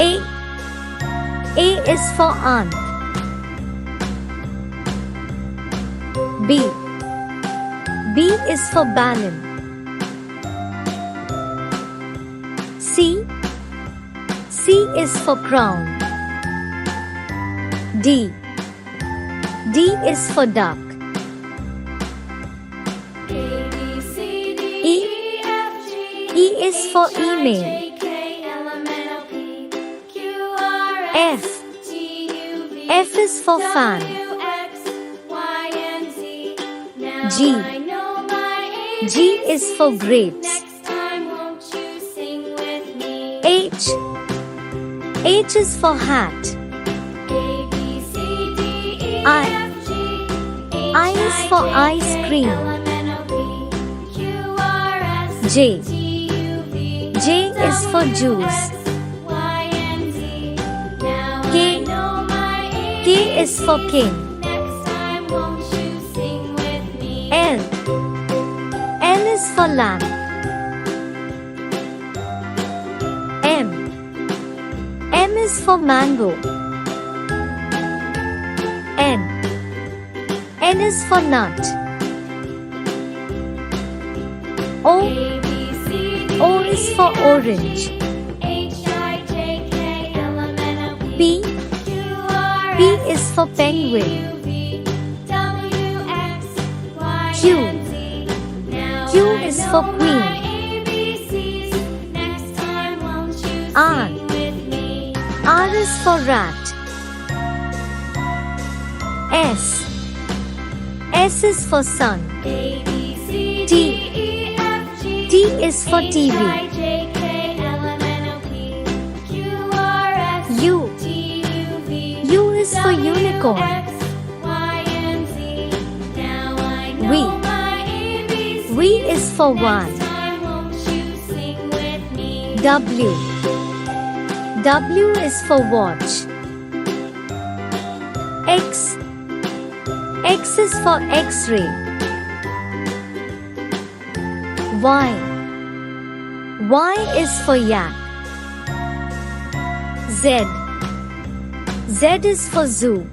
A. A is for aunt. B. B is for balloon. C. C is for crown. D. D is for duck. E. E is for email. F. F is for fan. G. G is for grapes. H. H is for hat. I is for ice cream. J. J is for juice. K. K is for king. L. L is for lamp. M. M is for mango. N. N is for nut. O. O is for orange. P. P is for penguin. Q. Q is for queen. R. R is for rat. S. S is for sun. T. T is for TV. U. U is for unicorn. V. V is for one. W. W is for watch. X. X is for X-ray. Y. Y is for yak. Z. Z is for zoo.